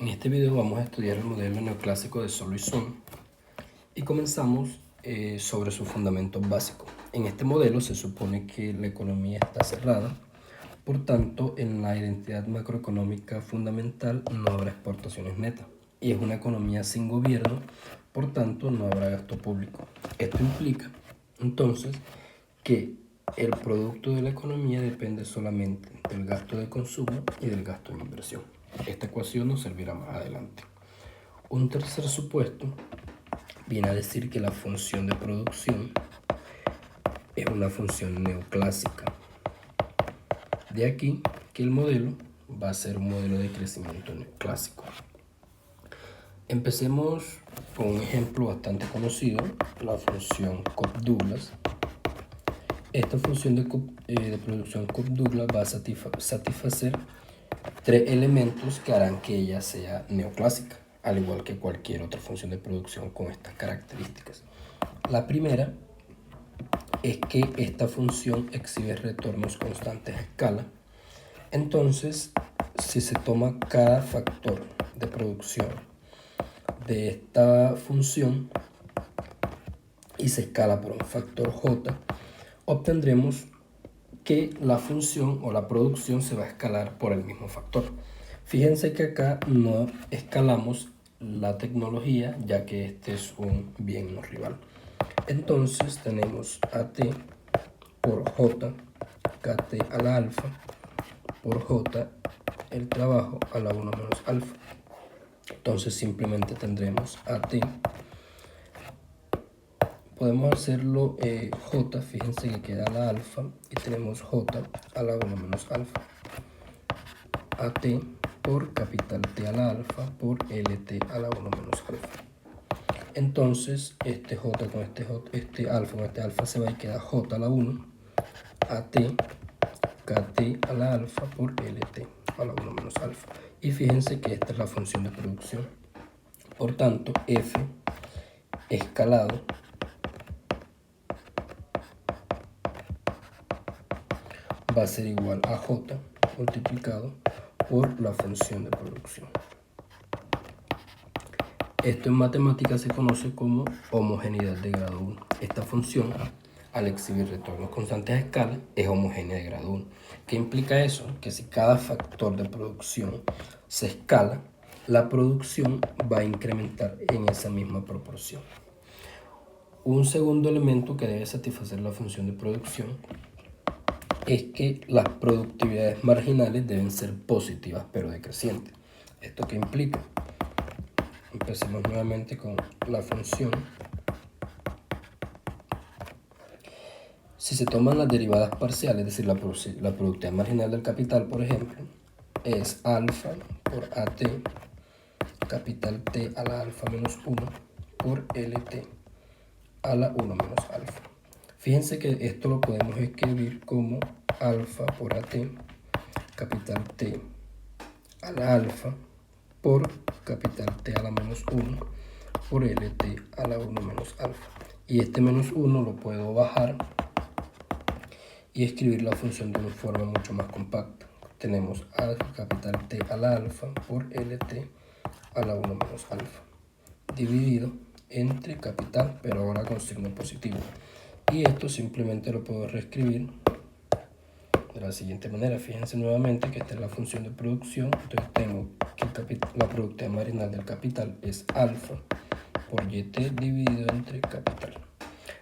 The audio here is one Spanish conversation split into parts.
En este video vamos a estudiar el modelo neoclásico de Solo y Son y comenzamos sobre sus fundamentos básicos. En este modelo se supone que la economía está cerrada, por tanto en la identidad macroeconómica fundamental no habrá exportaciones netas y es una economía sin gobierno, por tanto no habrá gasto público. Esto implica entonces que el producto de la economía depende solamente del gasto de consumo y del gasto de inversión. Esta ecuación nos servirá más adelante. Un tercer supuesto viene a decir que la función de producción es una función neoclásica. De aquí que el modelo va a ser un modelo de crecimiento neoclásico. Empecemos con un ejemplo bastante conocido, la función Cobb-Douglas. Esta función de producción Cobb-Douglas va a satisfacer tres elementos que harán que ella sea neoclásica, al igual que cualquier otra función de producción con estas características. La primera es que esta función exhibe retornos constantes a escala. Entonces, si se toma cada factor de producción de esta función y se escala por un factor j, obtendremos que la función o la producción se va a escalar por el mismo factor. Fíjense que acá no escalamos la tecnología, ya que este es un bien no rival. Entonces tenemos AT por J, KT a la alfa, por J, el trabajo a la 1 menos alfa. Entonces simplemente tendremos AT. Podemos hacerlo J, fíjense que queda la alfa, y tenemos J a la 1 menos alfa. AT por capital T a la alfa por LT a la 1 menos alfa. Entonces este J con este alfa con este alfa se va y queda J a la 1, AT, KT a la alfa por LT a la 1 menos alfa. Y fíjense que esta es la función de producción. Por tanto, F escalado va a ser igual a J multiplicado por la función de producción. Esto en matemáticas se conoce como homogeneidad de grado 1. Esta función, al exhibir retornos constantes a escala, es homogénea de grado 1. ¿Qué implica eso? Que si cada factor de producción se escala, la producción va a incrementar en esa misma proporción. Un segundo elemento que debe satisfacer la función de producción es que las productividades marginales deben ser positivas pero decrecientes. ¿Esto qué implica? Empecemos nuevamente con la función. Si se toman las derivadas parciales, es decir, la productividad marginal del capital, por ejemplo, es alfa por AT, capital T a la alfa menos 1 por LT a la 1 menos alfa. Fíjense que esto lo podemos escribir como alfa por AT, capital T a la alfa por capital T a la menos 1 por LT a la 1 menos alfa. Y este menos 1 lo puedo bajar y escribir la función de una forma mucho más compacta. Tenemos alfa capital T a la alfa por LT a la 1 menos alfa dividido entre capital, pero ahora con signo positivo. Y esto simplemente lo puedo reescribir de la siguiente manera. Fíjense nuevamente que esta es la función de producción. Entonces tengo que la productividad marginal del capital es alfa por YT dividido entre capital.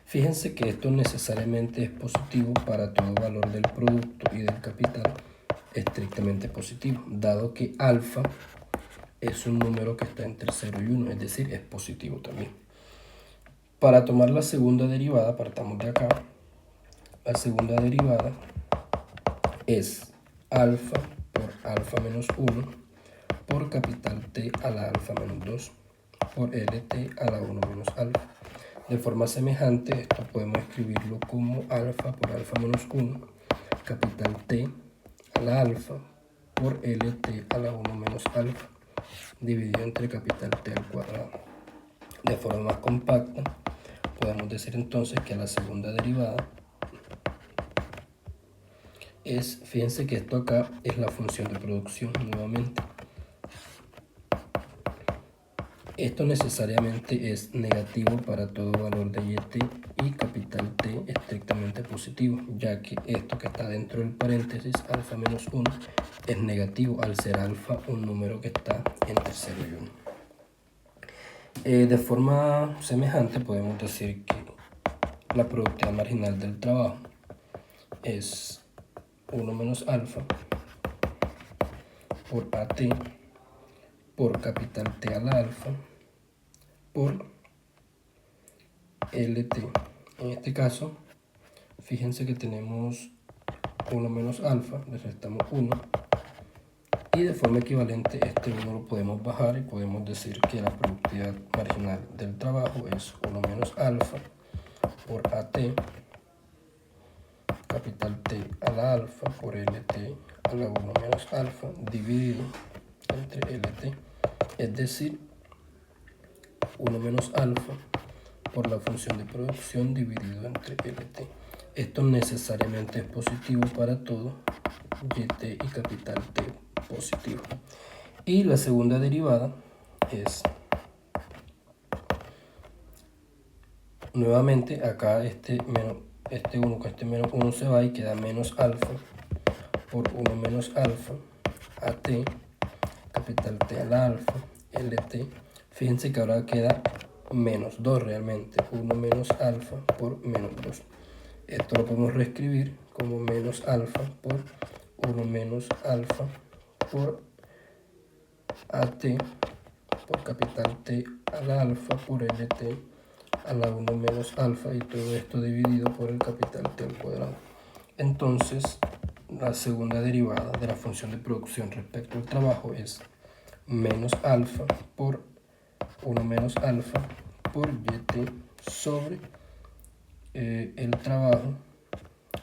Fíjense que esto necesariamente es positivo para todo valor del producto y del capital estrictamente positivo, dado que alfa es un número que está entre 0 y 1, es decir, es positivo también. Para tomar la segunda derivada, partamos de acá. La segunda derivada es alfa por alfa menos 1 por capital T a la alfa menos 2 por LT a la 1 menos alfa. De forma semejante, esto podemos escribirlo como alfa por alfa menos 1, capital T a la alfa por LT a la 1 menos alfa, dividido entre capital T al cuadrado. De forma más compacta, podemos decir entonces que la segunda derivada es, fíjense que esto acá es la función de producción nuevamente. Esto necesariamente es negativo para todo valor de YT y capital T estrictamente positivo, ya que esto que está dentro del paréntesis, alfa menos 1, es negativo al ser alfa un número que está entre 0 y 1. De forma semejante podemos decir que la productividad marginal del trabajo es 1 menos alfa por AT por capital T a la alfa por LT. En este caso, fíjense que tenemos 1 menos alfa, le restamos 1, y de forma equivalente este 1 lo podemos bajar y podemos decir que la productividad marginal del trabajo es 1 menos alfa por AT capital T a la alfa por LT a la 1 menos alfa dividido entre LT, es decir, 1 menos alfa por la función de producción dividido entre LT. Esto necesariamente es positivo para todo YT y capital T positivo. Y la segunda derivada es, nuevamente acá este 1 con este menos 1 se va y queda menos alfa por 1 menos alfa AT capital T a la alfa LT. Fíjense que ahora queda menos 2 realmente, 1 menos alfa por menos 2. Esto lo podemos reescribir como menos alfa por 1 menos alfa por AT por capital T a la alfa por LT a la 1 menos alfa, y todo esto dividido por el capital T al cuadrado. Entonces, la segunda derivada de la función de producción respecto al trabajo es menos alfa por 1 menos alfa por YT sobre el trabajo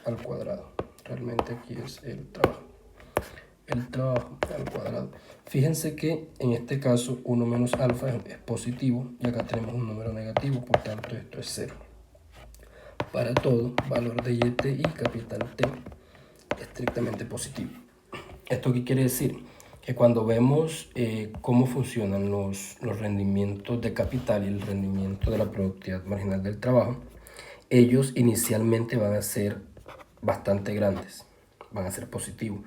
al cuadrado. Realmente aquí es el trabajo al cuadrado. Fíjense que en este caso 1 menos alfa es positivo y acá tenemos un número negativo, por tanto esto es 0. Para todo valor de YT y capital T estrictamente positivo. ¿Esto qué quiere decir? Que cuando vemos cómo funcionan los rendimientos de capital y el rendimiento de la productividad marginal del trabajo, ellos inicialmente van a ser bastante grandes, van a ser positivos,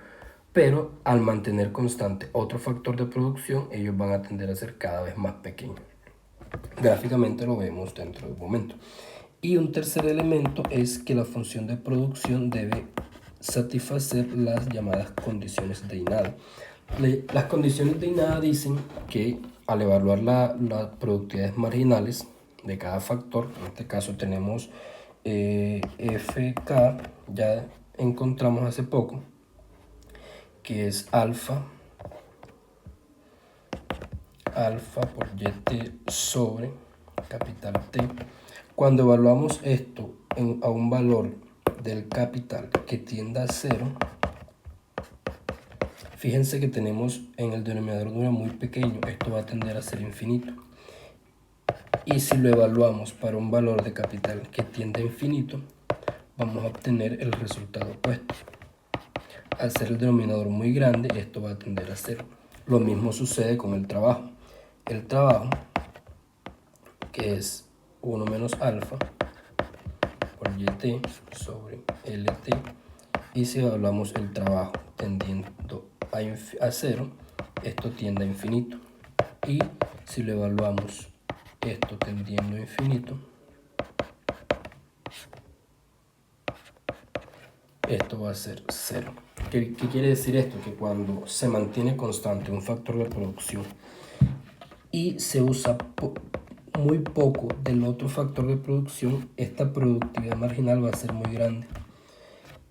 pero al mantener constante otro factor de producción, ellos van a tender a ser cada vez más pequeños. Gráficamente lo vemos dentro de un momento. Y un tercer elemento es que la función de producción debe satisfacer las llamadas condiciones de INADA. Las condiciones de INADA dicen que al evaluar las productividades marginales de cada factor, en este caso tenemos FK, ya encontramos hace poco, que es alfa por YT sobre capital T. Cuando evaluamos esto a un valor del capital que tienda a 0, fíjense que tenemos en el denominador un número muy pequeño, esto va a tender a ser infinito. Y si lo evaluamos para un valor de capital que tiende a infinito, vamos a obtener el resultado opuesto. Al ser el denominador muy grande, esto va a tender a 0. Lo mismo sucede con el trabajo. El trabajo, que es 1 menos alfa por YT sobre LT, y si evaluamos el trabajo tendiendo a 0, esto tiende a infinito. Y si lo evaluamos esto tendiendo a infinito, esto va a ser 0. ¿Qué quiere decir esto? Que cuando se mantiene constante un factor de producción y se usa muy poco del otro factor de producción, esta productividad marginal va a ser muy grande.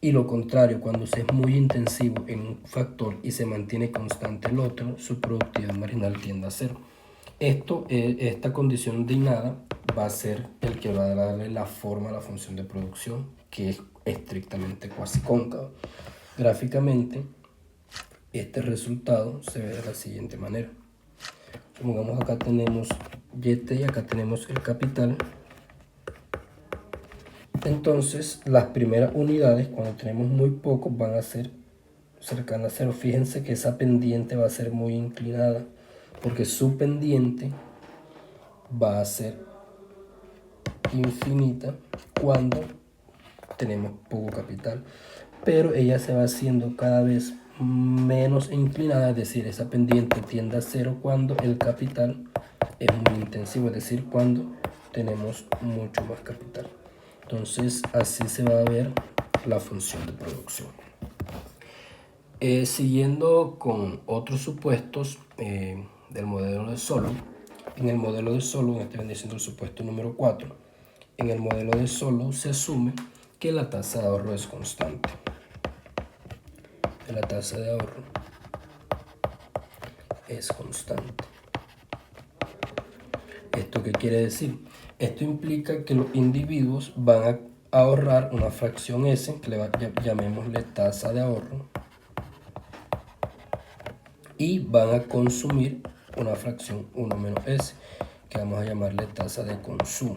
Y lo contrario, cuando se es muy intensivo en un factor y se mantiene constante el otro, su productividad marginal tiende a 0. Esta condición de INADA va a ser el que va a darle la forma a la función de producción, que es estrictamente cuasi cóncava. Gráficamente, este resultado se ve de la siguiente manera. Supongamos acá tenemos YT y acá tenemos el capital. Entonces, las primeras unidades, cuando tenemos muy poco, van a ser cercanas a 0. Fíjense que esa pendiente va a ser muy inclinada, porque su pendiente va a ser infinita cuando tenemos poco capital, pero ella se va haciendo cada vez menos inclinada, es decir, esa pendiente tiende a cero cuando el capital es muy intensivo, es decir, cuando tenemos mucho más capital. Entonces así se va a ver la función de producción. Siguiendo con otros supuestos del modelo de Solow. En el modelo de Solow, este viene siendo el supuesto número 4, en el modelo de Solow se asume que la tasa de ahorro es constante. La tasa de ahorro es constante. ¿Esto qué quiere decir? Esto implica que los individuos van a ahorrar una fracción S, que llamémosle tasa de ahorro, y van a consumir una fracción 1 menos S, que vamos a llamarle tasa de consumo.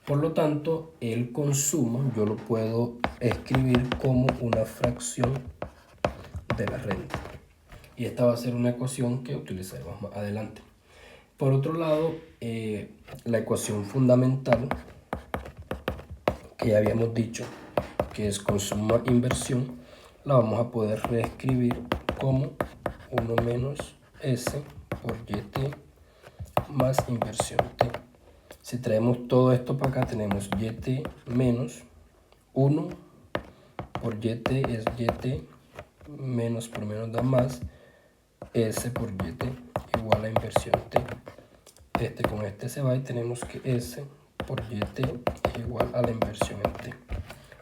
Por lo tanto, el consumo yo lo puedo escribir como una fracción de la renta. Y esta va a ser una ecuación que utilizaremos más adelante. Por otro lado, la ecuación fundamental que ya habíamos dicho que es consumo más inversión, la vamos a poder reescribir como 1 menos S por YT más inversión T. Si traemos todo esto para acá, tenemos YT menos 1 por YT es YT menos por menos da más S por YT igual a inversión T. Este con este se va y tenemos que S por YT es igual a la inversión en T.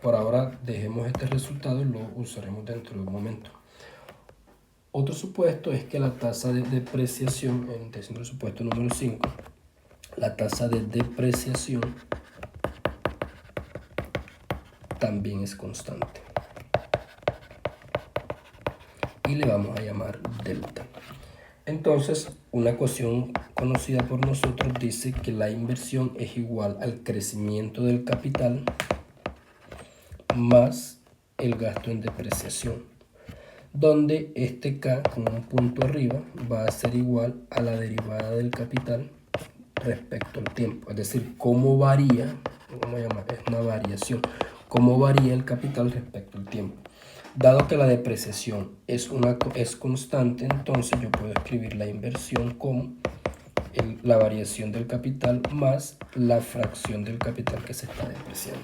Por ahora dejemos este resultado y lo usaremos dentro de un momento. Otro supuesto es que la tasa de depreciación, en el supuesto número 5, la tasa de depreciación también es constante. Y le vamos a llamar delta. Entonces, una ecuación conocida por nosotros dice que la inversión es igual al crecimiento del capital más el gasto en depreciación, donde este K con un punto arriba va a ser igual a la derivada del capital respecto al tiempo, es decir, cómo varía, vamos a llamar, es una variación, cómo varía el capital respecto al tiempo. Dado que la depreciación es constante, entonces yo puedo escribir la inversión como la variación del capital más la fracción del capital que se está depreciando.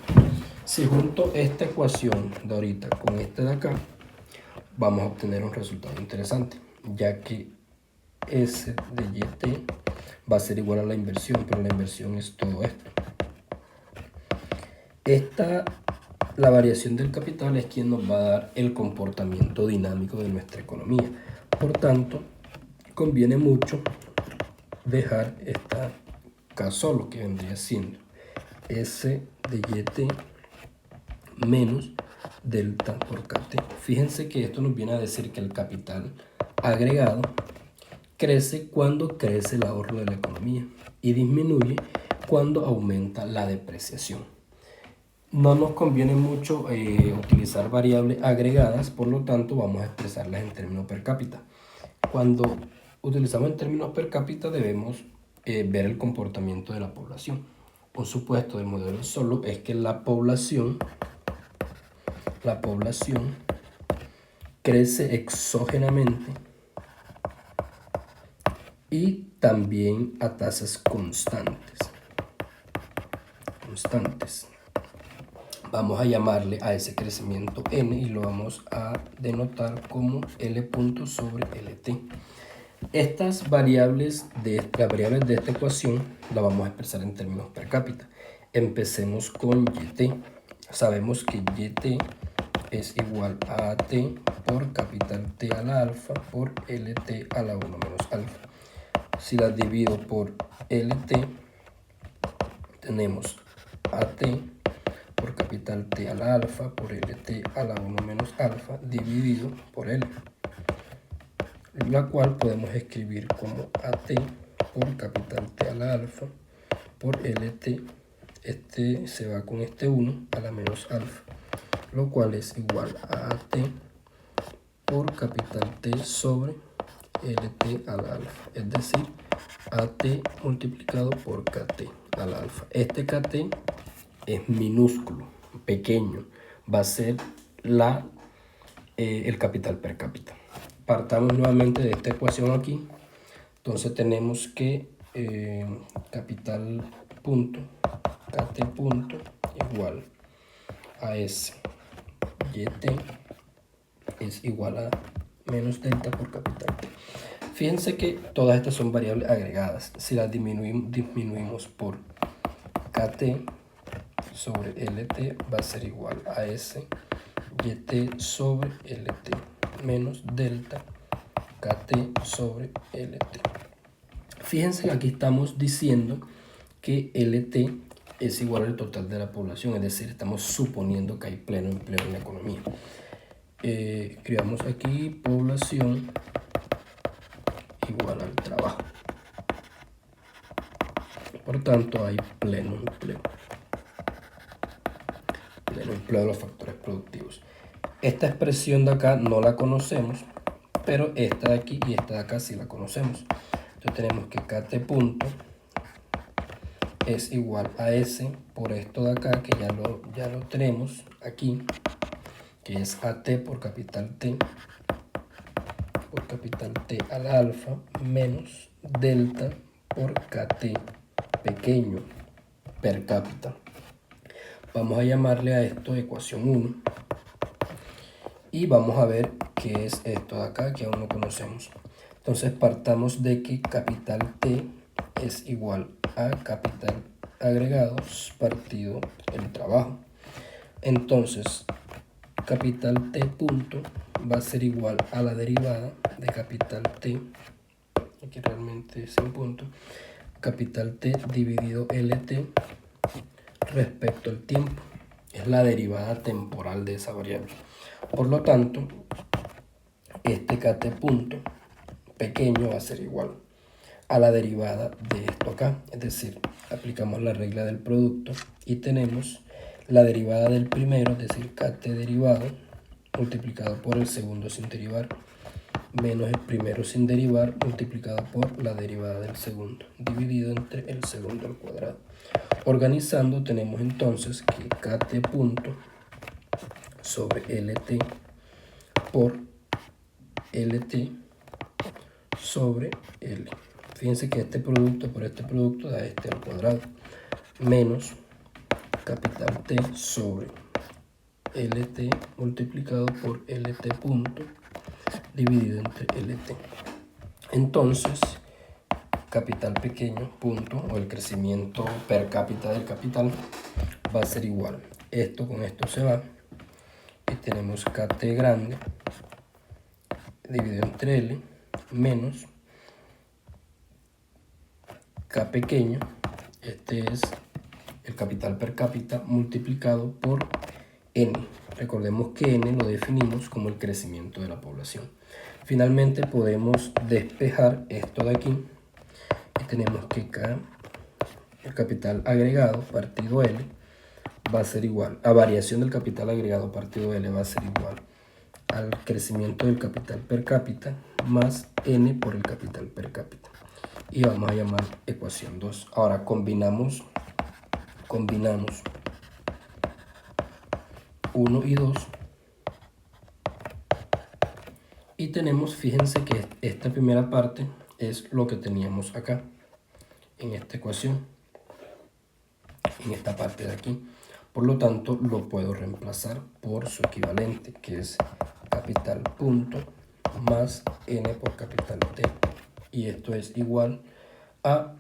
Si junto esta ecuación de ahorita con esta de acá, vamos a obtener un resultado interesante, ya que S de YT va a ser igual a la inversión, pero la inversión es todo esto. La variación del capital es quien nos va a dar el comportamiento dinámico de nuestra economía. Por tanto, conviene mucho dejar esta K solo, que vendría siendo S de YT menos delta por KT. Fíjense que esto nos viene a decir que el capital agregado crece cuando crece el ahorro de la economía y disminuye cuando aumenta la depreciación. No nos conviene mucho utilizar variables agregadas, por lo tanto vamos a expresarlas en términos per cápita. Cuando utilizamos en términos per cápita debemos ver el comportamiento de la población. Un supuesto del modelo Solow es que la población crece exógenamente y también a tasas constantes. Vamos a llamarle a ese crecimiento n y lo vamos a denotar como L punto sobre LT. Estas variables las variables de esta ecuación las vamos a expresar en términos per cápita. Empecemos con YT. Sabemos que YT es igual a AT por capital T a la alfa por LT a la 1 menos alfa. Si las divido por LT, tenemos AT por capital T a la alfa por LT a la 1 menos alfa dividido por L, la cual podemos escribir como AT por capital T a la alfa por LT, este se va con este 1 a la menos alfa, lo cual es igual a AT por capital T sobre LT a la alfa, es decir, AT multiplicado por KT al alfa. Este KT es minúsculo, pequeño, va a ser el capital per cápita. Partamos nuevamente de esta ecuación aquí. Entonces tenemos que capital punto, KT punto igual a S. YT es igual a menos delta por capital T. Fíjense que todas estas son variables agregadas. Si las disminuimos por KT sobre LT va a ser igual a S YT sobre LT menos delta KT sobre LT. Fíjense que aquí estamos diciendo que LT es igual al total de la población, es decir, estamos suponiendo que hay pleno empleo en la economía. Escribamos aquí población igual al trabajo. Por tanto, hay pleno empleo. Pleno empleo de los factores productivos. Esta expresión de acá no la conocemos, pero esta de aquí y esta de acá sí la conocemos. Entonces tenemos que KT punto es igual a S por esto de acá, que ya lo tenemos aquí, que es AT por capital T al alfa menos delta por KT pequeño per cápita. Vamos a llamarle a esto ecuación 1 y vamos a ver qué es esto de acá que aún no conocemos. Entonces partamos de que capital T es igual a capital agregados partido el trabajo. Entonces capital T punto va a ser igual a la derivada de capital T, aquí realmente es en punto, capital T dividido LT respecto al tiempo. Es la derivada temporal de esa variable. Por lo tanto, este KT punto pequeño va a ser igual a la derivada de esto acá. Es decir, aplicamos la regla del producto y tenemos la derivada del primero, es decir, KT derivado multiplicado por el segundo sin derivar menos el primero sin derivar multiplicado por la derivada del segundo dividido entre el segundo al cuadrado. Organizando tenemos entonces que KT punto sobre LT por LT sobre L. Fíjense que este producto por este producto da este al cuadrado menos capital T sobre LT multiplicado por LT punto dividido entre LT. Entonces, capital pequeño punto o el crecimiento per cápita del capital va a ser igual. Esto con esto se va y tenemos KT grande dividido entre L menos K pequeño, este es el capital per cápita multiplicado por N. Recordemos que N lo definimos como el crecimiento de la población. Finalmente podemos despejar esto de aquí y tenemos que K, el capital agregado partido L, va a ser igual a variación del capital agregado partido L, va a ser igual al crecimiento del capital per cápita más N por el capital per cápita. Y vamos a llamar ecuación 2. Ahora combinamos 1 y 2 y tenemos, fíjense que esta primera parte es lo que teníamos acá en esta ecuación, en esta parte de aquí. Por lo tanto, lo puedo reemplazar por su equivalente, que es capital punto más N por capital T. Y esto es igual a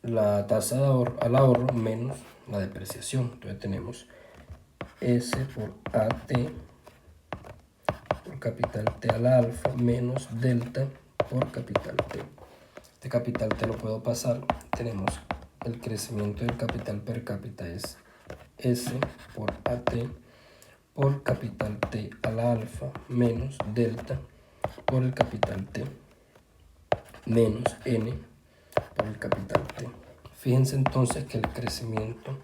la tasa de ahorro, al ahorro menos la depreciación. Entonces tenemos S por AT por capital T al alfa menos delta por capital T. Este capital T lo puedo pasar. Tenemos el crecimiento del capital per cápita es S por AT por capital T al alfa menos delta por el capital T menos N por el capital T. Fíjense entonces que el crecimiento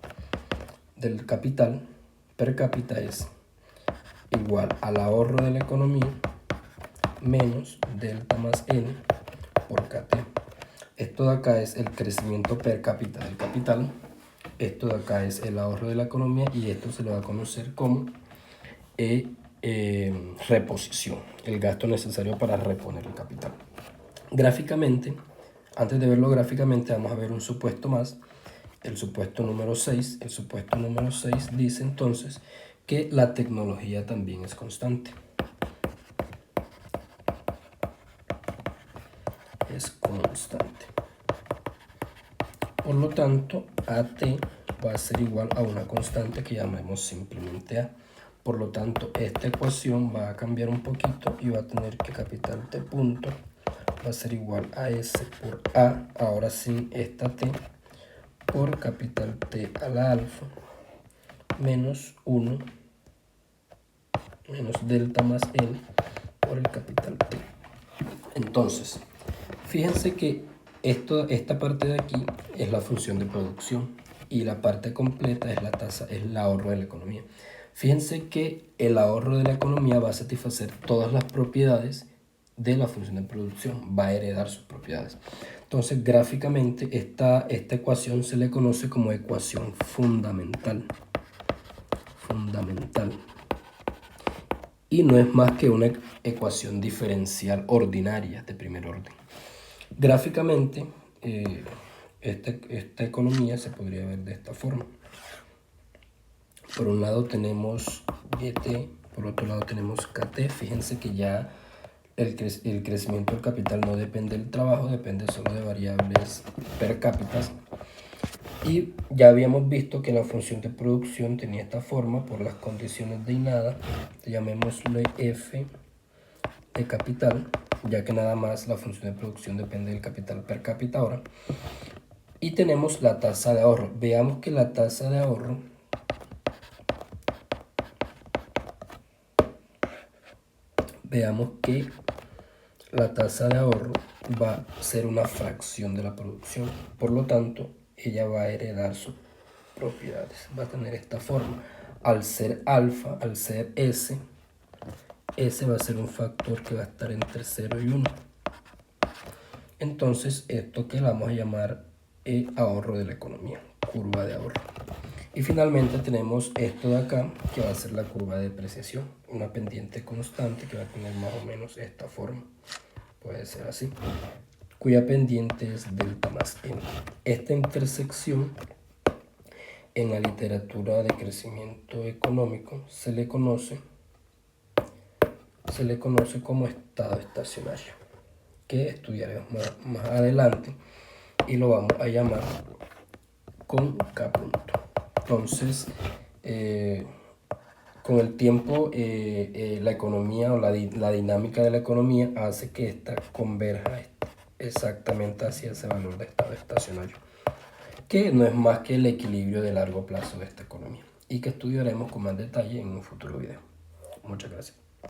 del capital per cápita es igual al ahorro de la economía menos delta más N por KT. Esto de acá es el crecimiento per cápita del capital. Esto de acá es el ahorro de la economía y esto se le va a conocer como reposición, el gasto necesario para reponer el capital. Gráficamente, antes de verlo gráficamente, vamos a ver un supuesto más, el supuesto número 6. El supuesto número 6 dice entonces que la tecnología también es constante. Es constante. Por lo tanto, AT va a ser igual a una constante que llamemos simplemente A. Por lo tanto, esta ecuación va a cambiar un poquito y va a tener que capital T punto va a ser igual a S por A, ahora sin esta T, por capital T a la alfa, menos 1, menos delta más N por el capital T. Entonces, fíjense que esta parte de aquí es la función de producción y la parte completa es la tasa, es el ahorro de la economía. Fíjense que el ahorro de la economía va a satisfacer todas las propiedades de la función de producción, va a heredar sus propiedades. Entonces, gráficamente, esta ecuación se le conoce como ecuación fundamental. Fundamental. Y no es más que una ecuación diferencial ordinaria de primer orden. Gráficamente, esta economía se podría ver de esta forma. Por un lado tenemos GT, por otro lado tenemos KT. Fíjense que ya el crecimiento del capital no depende del trabajo, depende solo de variables per cápita. Y ya habíamos visto que la función de producción tenía esta forma por las condiciones de nada, llamémosle F de capital, ya que nada más la función de producción depende del capital per cápita ahora. Y tenemos la tasa de ahorro. Veamos que la tasa de ahorro va a ser una fracción de la producción. Por lo tanto, ella va a heredar sus propiedades. Va a tener esta forma. Al ser alfa, al ser S va a ser un factor que va a estar entre 0 y 1. Entonces, esto que vamos a llamar ahorro de la economía, curva de ahorro. Y finalmente tenemos esto de acá, que va a ser la curva de depreciación, una pendiente constante que va a tener más o menos esta forma. Puede ser así, cuya pendiente es delta más n. Esta intersección en la literatura de crecimiento económico se le conoce como estado estacionario, que estudiaremos más adelante y lo vamos a llamar con K punto. Entonces, con el tiempo, la economía o la dinámica de la economía hace que esta converja exactamente hacia ese valor de estado estacionario, que no es más que el equilibrio de largo plazo de esta economía y que estudiaremos con más detalle en un futuro video. Muchas gracias.